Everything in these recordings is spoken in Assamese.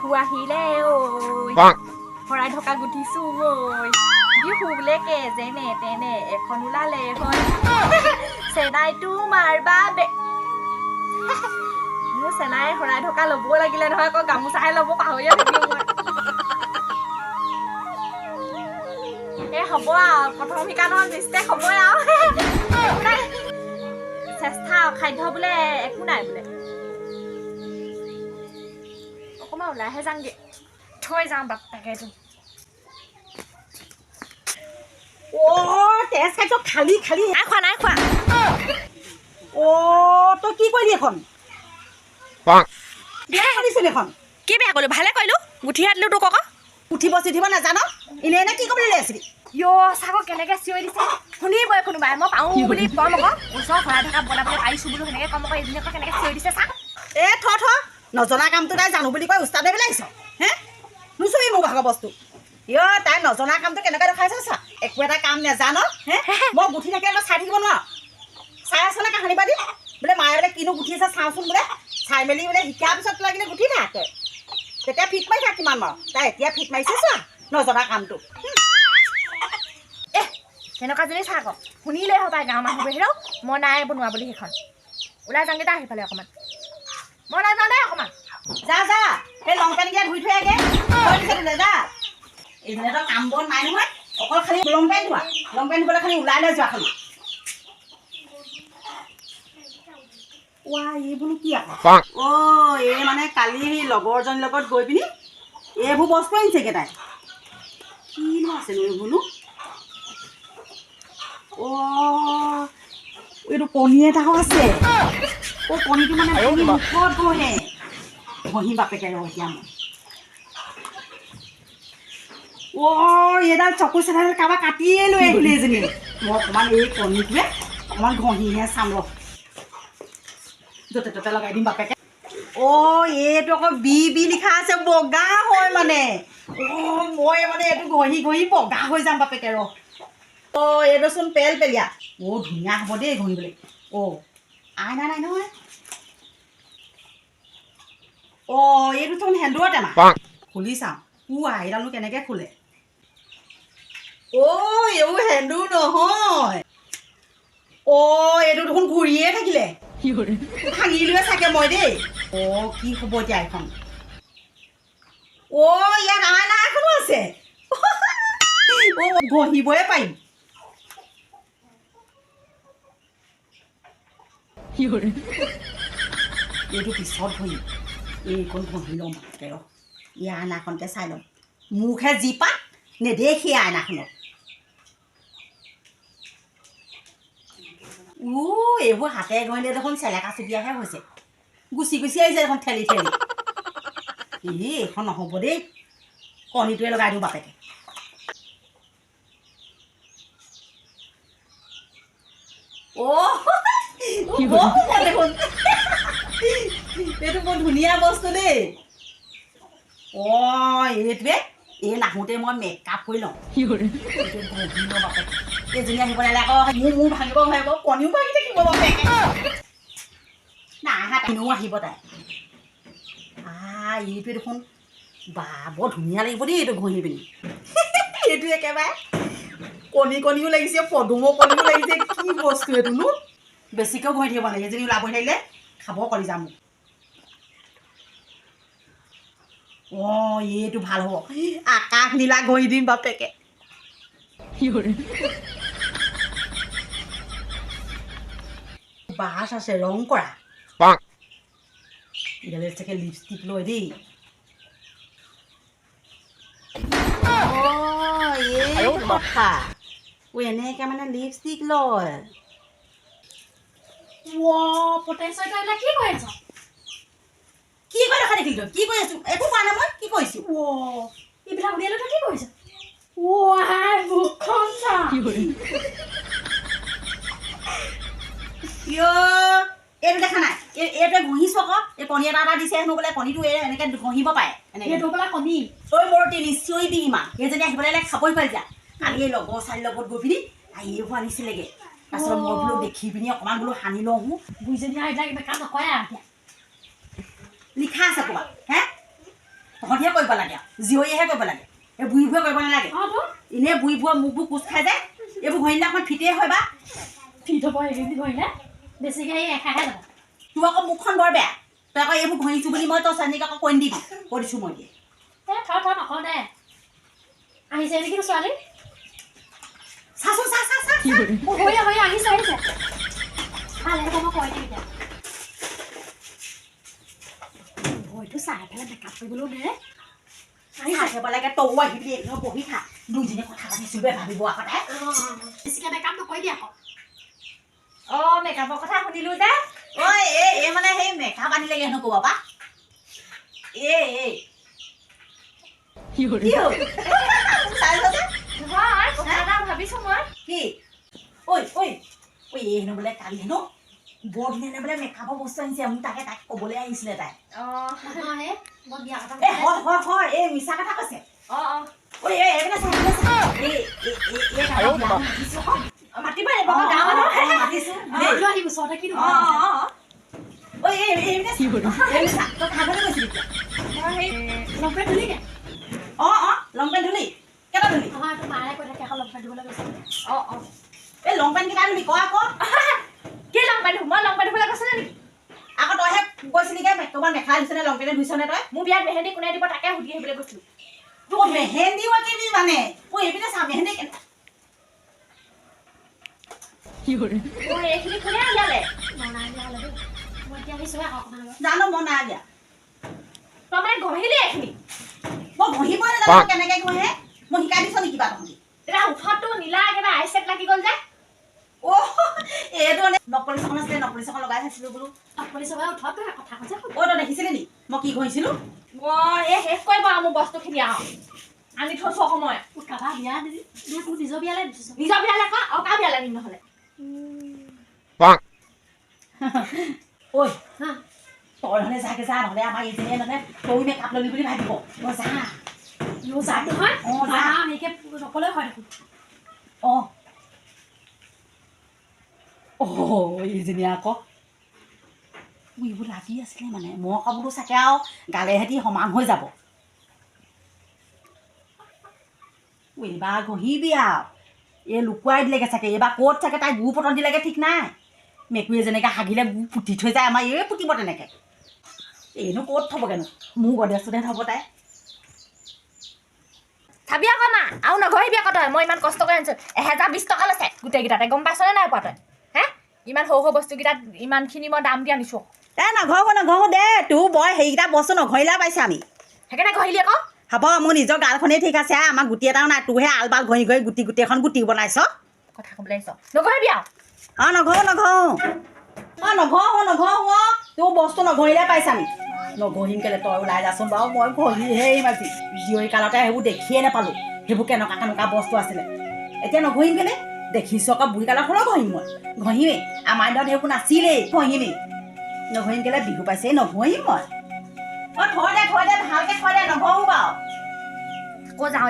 বিহু আহিলে ঐ ভৰাই থকা গুঠিছো ঐ বিহু বোলে কে যেনে তেনে এখন ওলালে হয় চেনাইটো মাৰবা মোৰ চেনাই ভৰাই থকা ল'ব লাগিলে নহয় আকৌ গামোচাহে ল'ব পাহৰিয়ে থাকিলো মই হ'ব আৰু প্ৰথম শিকানৰ মিষ্টেক হ'বই আৰু চেষ্টা খাদ্য বোলে একো নাই বোলে অকণমান ওলাইহে যামগে থৈ যাওঁ বাপ্পাকেতো তেজ খাইছ খালি খালি নাই খোৱা তই কি কৰিলি এখন বেয়া কৰিছিল এখন কি বেয়া কৰিলো ভালে কৰিলো গুঠি আনিলো তোক আকৌ উঠিব চিঠিব নাজানো এনে এনে কি ক'বলৈ লৈ আছিলি চাগৰ কেনেকৈ চিঞৰি দিছে শুনিবই কোনোবাই মই পাওঁ বুলি কম আকৌ ওচৰ ভৰাই থকা বনাবলৈ পাৰিছোঁ বোলো সেনেকৈ কম আকৌ এজনী আকৌ কেনেকৈ চিঞৰি দিছে চা থ নজনা কামটো তাই জানো বুলি কৈ উস্তাদে পেলাই আহিছ হে নুচুবি মোৰ ভাগৰ বস্তু তাই নজনা কামটো কেনেকৈ দেখাইছে চা একো এটা কাম নেজান হে মই গুঠি থাকে চাই থাকিব নোৱাৰ চাই আছনে কাহানী পাতি বোলে মায়ে বোলে কিনো গুঠি আছে চাওঁচোন বোলে চাই মেলি বোলে শিকাৰ পিছত লাগিলে গুঠি থাকে তেতিয়া ফিট মাৰি থাক কিমান বাৰু তাই এতিয়া ফিট মাৰিছে চোৱা নজনা কামটো তেনেকুৱাজনী চা আকৌ শুনিলেই হ'ব গাঁৱৰ মানুহবোৰে হেৰৌ মই নাই বনোৱা বুলি সেইখন ওলাই যাওঁগৈ তাৰ সেইফালে অকণমান মই ওলাই যাওঁ দেই অকণমান যা সেই লং পেণ্টকেইটা ধুই থৈ আগে যা এইফালেতো কাম বন নাই নহয় অকল খালি লং পেণ্ট ধোৱা লং পেণ্ট ধুবলৈ খালি ওলাই লৈ যোৱা খালি এইবোৰো কি আকৌ এই মানে কালি লগৰজনীৰ লগত গৈ পিনি এইবোৰ বস্তু আনিছেগৈ তাই কিনো আছেনো এইবোৰনো এইটো কণী এটাও আছে কণীটো মানে মুখত বহে ঘঁহি বাপেকে ৰ এতিয়া মই এইডাল চকু চেটাডাল কাৰোবাৰ কাটিয়ে লৈ আহিলে এজনী মই অকণমান এই কণীটোৱে অকণমান ঘঁহিহে চাম ৰ য'তে ত'তে লগাই দিম বাপেকে এইটো আকৌ বি লিখা আছে বগা হয় মানে মই মানে এইটো ঘঁহি বগা হৈ যাম বাপেকে ৰ এইটোচোন পেলীয়া ধুনীয়া হ'ব দেই ঘঁহিবলৈ আইনা নাই নহয় এইটোচোন সেন্দুৰৰ টেমা খুলি চাওঁ এইডালনো কেনেকৈ খোলে এইবোৰ সেন্দুৰ নহয় এইটো দেখোন ঘূৰিয়ে থাকিলে ভাঙিলোৱে চাগে মই দেই কি হ'ব এতিয়া এইখন ইয়াত আইনা এখনো আছে ঘঁহিবই পাৰিম এইটো পিছত ঘঁহিম এইখন ঘঁহি ল'ম বাপেকে ৰ এই আইনাখনকে চাই ল'ম মুখহে যি পাত নেদেখি আইনাখনত এইবোৰ হাতে ঘঁহিলে দেখোন চেলেকা চুটিয়াহে হৈছে গুচি আহিছে দেখোন ঠেলি এইখন নহ'ব দেই কণীটোৱে লগাই দিওঁ বাপেকে দেখোন এইটো বৰ ধুনীয়া বস্তু দেই এইটোৱে নাহোঁতে মই মেকআপ কৰি লওঁ এজনী আহিব নালাগে আকৌ মোৰ ভাঙিব কণীও ভাঙি থাকিব বাপেকে নাহাতিও আহিব তাই এইটোৱে দেখোন বৰ ধুনীয়া লাগিব দেই এইটো ঘঁহি পিনি এইটো একেবাৰে কণীও লাগিছে পদুমৰ কণীও লাগিছে কি বস্তু এইটোনো বেছিকেও ঘঁহি থাকিব লাগে এজনী ওলাব থাকিলে খাব কৰি যাম এইটো ভাল হ'ব আকাশ নীলা ঘঁহি দিম বাপেকে বাছ আছে ৰং কৰা এইডালে চাগে লিপষ্টিক লয় দেই কথা এনেকে মানে লিপষ্টিক লয় কি কৰি দেখা দেখিলি তই কি কৰি আছো একো কোৱা নাই মই কি কৰিছো এইবিলাক উলিয়ালো তই কি কৰিছ এইটো দেখা নাই এইটোৱে ঘঁহিছো আকৌ এই কণী এটা দিছে হেনো বোলে কণীটো এনেকে ঘঁহিব পাৰে এনেকে কণী বৰ চিঞৰিবি ইমান সেইজনী আহিবলৈ খাবই পাৰি যা কালি এই লগৰ ছোৱালীৰ লগত গৈ পিনি এইবোৰ আনিছিলেগৈ তাৰপিছত মই বোলো দেখি পিনি অকণমান বোলো সানি লওঁ বুঢ়ীজনী এইবিলাক কাম নকৰে আৰু এতিয়া লিখা আছে ক'ৰবাত তহঁতি মাইকীহে কৰিব লাগে জীয়ৰীয়েহে কৰিব লাগে এই বুঢ়ীবোৰে কৰিব নালাগে এনেই বুঢ়ীবোৰে মুখবোৰ কোচ খাই যায় এইবোৰ ঘঁহিদিনাখন ফিটেই হয় বা ফিট হ'ব সেইখিনি ঘঁহিলে বেছিকৈ সেই এখাহে যাব তোৰ আকৌ মুখখন বৰ বেয়া তই আকৌ এইবোৰ ঘঁহিছোঁ বুলি মই তই চানীক আকৌ কৈ দিবি কৈ দিছোঁ মই দিয়ে এই থ নকওঁ দে আহিছে নেকি ছোৱালী চাচোন চা হৈ আহিছে ভালে হ'ব মই কৈ দিম এতিয়া ভয়টো চাই পেলাই মেকআপ কৰিবলৈও দে আহিব লাগে তৌ আহিবি একদম বহি খা দুইজনী কথা পাতিছোঁ বে ভাবিব আগতে বেছিকৈ মেকআপ নকৰি দিয়া আকৌ অঁ মেকআপৰ কথা শুনিলোঁ যে ঐ এই মানে সেই মেকআপ আনিলেগে হেনো ক'ব বা কি হ'ল নহয় কথা এটা ভাবিছোঁ মই কি এই হেনো বোলে কালি হেনো বৰ ধুনীয়া বোলে মেকআপৰ বস্তু আনিছে মোক তাকে ক'বলৈ আহিছিলে তাই অঁ মই বিয়া কথা হয় এই মিছা কথা কৈছে অঁ মাতিবা মাতিছোঁ আহিব ওচৰতে কি তই খাবলৈ গৈছিলি লগ পেণ্ট ধুলিগৈ লং পেণ্ট ধুলি কেইটা ধুলি নহয় তোৰ মায়ে কৈ থাকে আকৌ লগ পেণ্ট ধুবলৈ গৈছে এই লং পেণ্ট কেইটা ধুলি ক আকৌ কি লং পেণ্ট মই লং পেণ্ট ধুবলৈ কৈছিলোঁ নেকি আকৌ তইহে কৈছিলিগে তোমাৰ মেখেলা দিছেনে লং পেণ্টে ধুইছনে তই মোৰ বিয়াত মেহেন্দি কোনে দিব তাকে সুধি আহিবলৈ কৈছিলোঁ তোৰ মেহেন্দি কিবি মানে এইপিনে চা মেহেন্দি মোৰ এইখিনি কোনে উলিয়ালে নাই দিয়া হ'লে দেই মই এতিয়া আহিছোঁহে আকৌ অকণমান আগত জানো মই নাই দিয়া তই মানে ঘঁহিলি এইখিনি মই ঘঁহিবই নাজানো কেনেকৈ ঘঁহে মই শিকাই দিছ নেকি কিবা তহঁতি এতিয়া উঠতটো নীলা একেবাৰে আইচেক লাগি গ'ল যে এইটো নকলিচখন আছিলে নকলিচখন লগাই থৈছিলোঁ বোলো আপুনি চবে উঠত কথা কৈছে তই দেখিছিলি নি মই কি ঘঁহিছিলোঁ মই এই শেষ কৰিব আৰু মোৰ বস্তুখিনি আৰু আনি থৈছোঁ সময় কাৰোবাৰ বিয়া দিবি তোৰ নিজৰ বিয়ালৈ দিছোঁ নিজৰ বিয়ালৈ কা আৰু কাৰ বিয়ালৈ নিম নহ'লে ঐ তই হ'লে যাকে যা নহ'লে আমাৰ এইজনীয়ে মানে তই মেকআপ ল'লি বুলি ভাবিব মই যা যাম নহয় যা এনেকৈ নকলেও হয় দেখোন এইজনীয়ে আকৌ এইবোৰ লাগি আছিলে মানে মই আকৌ বোলো চাগে আৰু গালে হেঁতি সমান হৈ যাব এইবাৰ ঘঁহিবি আৰু এই লুকুৱাই দিলেগৈ চাগে এইবাৰ ক'ত চাগে তাই গু পতন দিলেগৈ ঠিক নাই মেকুৰীয়ে যেনেকৈ হাগিলে গু পুতি থৈ যায় আমাৰ এই পুতিব তেনেকৈ এইনো ক'ত থ'বগৈনো মোৰ গডেজটোতে থ'ব তাই চাবি আকৌ মা আৰু নঘঁহিবি আকৌ তই মই ইমান কষ্ট কৰি আনিছোঁ 1020 টকা লৈছে গোটেইকেইটাতে গম পাইছনে নাই পোৱা তই ইমান সৰু বস্তুকেইটাত ইমানখিনি মই দাম দি আনিছোঁ নঘহো দে তোৰ মই সেইকেইটা বস্তু নঘঁহিলা পাইছোঁ আমি সেইকাৰণে ঘঁহিলি আকৌ হ'ব মোৰ নিজৰ গালখনেই ঠিক আছে আমাৰ গুটি এটাও নাই তোৰহে আলবাল ঘঁহি গুটি এখন গুটি বনাইছ কথা ক'বলৈ আহিছ নঘঁহিবি আৰু নঘহো তোৰ বস্তু নঘঁহিলে পাইছ আমি নঘঁহিম কেলে তই ওলাই যাচোন বাৰু মই ঘঁহিহে আহিম আজি জীয়ৰী কালতে সেইবোৰ দেখিয়ে নাপালোঁ সেইবোৰ কেনেকুৱা বস্তু আছিলে এতিয়া নঘঁহিম কেলে দেখিছোঁ আকৌ বুঢ়ী কালত হ'লেও ঘঁহিম মই ঘঁহিমেই আমাৰ দিনত সেইবোৰ নাছিলেই ঘঁহিমেই নঘঁহিম কেলে বিহু পাইছেই নঘঁহিম মই থৈ দে ভালকৈ থৈ দে নঘঁহো বাৰু আকৌ যাওঁ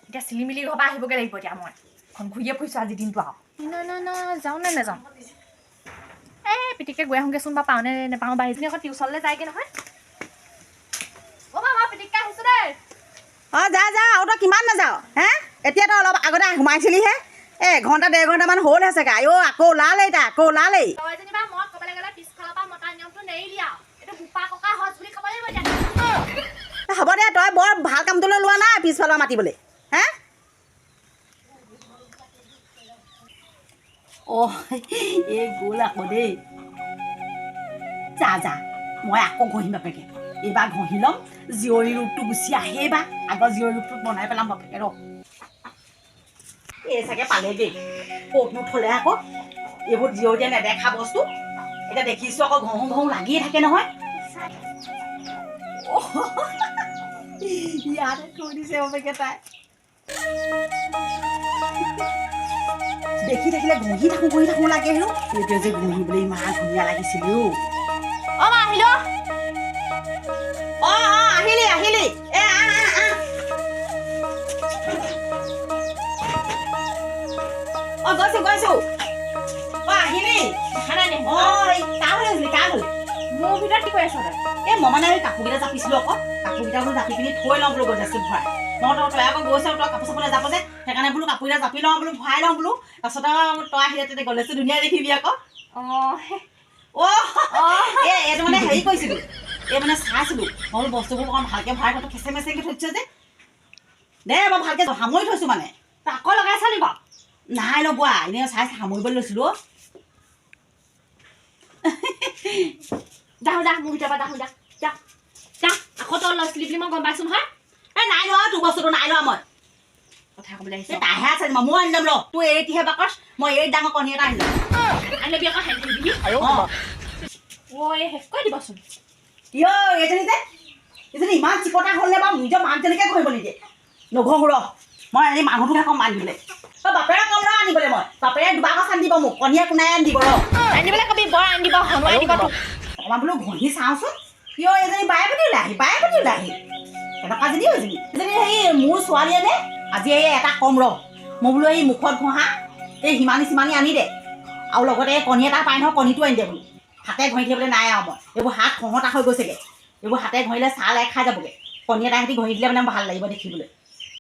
এতিয়া চিলিমিলি ঘৰৰ পৰা আহিবগৈ লাগিব এতিয়া মই এখন ঘূৰিয়ে ফুৰিছোঁ আজি দিনটো আৰু যাওঁ নে নাযাওঁ পিটিকে গৈ আহোঁগৈচোন বা পাওঁ নে নাপাওঁ বা এইজনী আকৌ টিউচনলৈ যায়গৈ নহয় মই পিটিকে আহিছোঁ দেই যা আৰু তই কিমান নাযাৱ এতিয়া তই অলপ আগতে সোমাইছিলিহে এঘণ্টা 1.5 ঘণ্টামান হ'লহে চাগে আকৌ ওলালেই তই যেনিবা মই ক'বলৈ গ'লে পিছফালৰ পৰা মতা নিয়মটো নেৰিলি আৰু এইটো বোপা ককা সজ বুলি ক'ব লাগিব এতিয়া হ'ব দে তই বৰ ভাল কামটোলৈ লোৱা নাই পিছফালৰ মাতিবলৈ এই গ'ল আকৌ দেই যা মই আকৌ ঘঁহিম বাপেকে এইবাৰ ঘঁহি ল'ম জীয়ৰী ৰূপটো গুচি আহে বা আগৰ জীয়ৰী ৰূপটো বনাই পেলাম বাপেকে ৰ এই চাগে পালেগৈ ক'তনো থ'লে আকৌ এইবোৰ জীয়ৰীয়ে নেদেখা বস্তু এতিয়া দেখিছোঁ আকৌ ঘঁহো লাগিয়ে থাকে নহয় ইয়াতে থৈ দিছে বাপেকে তাই দেখি থাকিলে ঘঁহি থাকোঁ লাগে হেনো এইটোৱে যে ঘঁহিবলৈ ইমান ধুনীয়া লাগিছিলে মা আহিলোঁ আহিলি গৈছোঁ আহিলি কাৰ হ'লে মোৰ মোৰ ভিতৰত কি কৈ আছ তই এই মই মানে এই কাপোৰকেইটা জাপিছিলোঁ আকৌ কাপোৰকেইটা বোলো জাপি পিনি থৈ লওঁ বোলো গজেচটোত ভৰাই মই তই আকৌ গৈছে তই কাপোৰ চাপোৰ যাব যে সেইকাৰণে বোলো কাপোৰকেইটা জাপি লওঁ বোলো ভৰাই লওঁ বোলো তাৰপিছত আৰু তই আহিলে তেতিয়া গলেজটো ধুনীয়া দেখিবি আকৌ এইটো মানে হেৰি কৰিছিলোঁ এই মানে চাইছিলোঁ মই বোলো বস্তুবোৰ অকণ ভালকৈ ভৰাই থৈ খেচে মেচেকৈ থৈছে যে দে মই ভালকৈ সামৰি থৈছোঁ মানে তই আকৌ লগাই চালি বাৰু নাই লগোৱা এনেই চাই সামৰিবলৈ লৈছিলোঁ যা মোৰ ভিতৰৰ পৰা যা আকৌ তই লৈছিলি বুলি মই গম পাইছোঁ নহয় এই নাই লোৱা তোৰ বস্তুটো নাই লোৱা মই কথা ক'বলৈ আহিছোঁ তাইহে আছে মই আনি ল'ম ৰ তোৰ এটিহে বাকচ মই এই ডাঙৰ কণী এটা আনি ল'ম আনিবি আকৌ হেৰি দিবি এই শেষ কৰি দিবচোন কিয় এইজনী ইমান চিকটা হ'ল নে বাৰু নিজৰ মাকজনীকে কৰিব নিদিয়ে নঘহো ৰ মই এই মানুহটোহে কম আনিবলৈ তই বাপেৰে কম ৰ আনিবলৈ মই বাপেৰে দুবাকচ আনি দিব মোক কণীয়ে কোনাই আনি দিব ৰ আনিবলৈ কবি বৰ আনি দিব হনুৱাই দিব তোক অকণমান বোলো ঘঁহি চাওঁচোন কিয় এইজনী বায়ে প্ৰতি ওলাই আহি কেনেকুৱা যদি হৈছিল এজনী সেই মোৰ ছোৱালীয়ে নে আজি এই এটা কম ৰ মই বোলো এই মুখত ঘঁহা এই সিমানি চিমানি আনি দে আৰু লগতে এই কণী এটা পাই নহয় কণীটো আনি দে বোলো হাতে ঘঁহি থাকিবলৈ নাই আৰু মই এইবোৰ হাত খহটা হৈ গৈছেগৈ এইবোৰ হাতে ঘঁহিলে ছাল খাই যাবগৈ কণী এটা সিহঁতি ঘঁহি দিলে মানে ভাল লাগিব দেখিবলৈ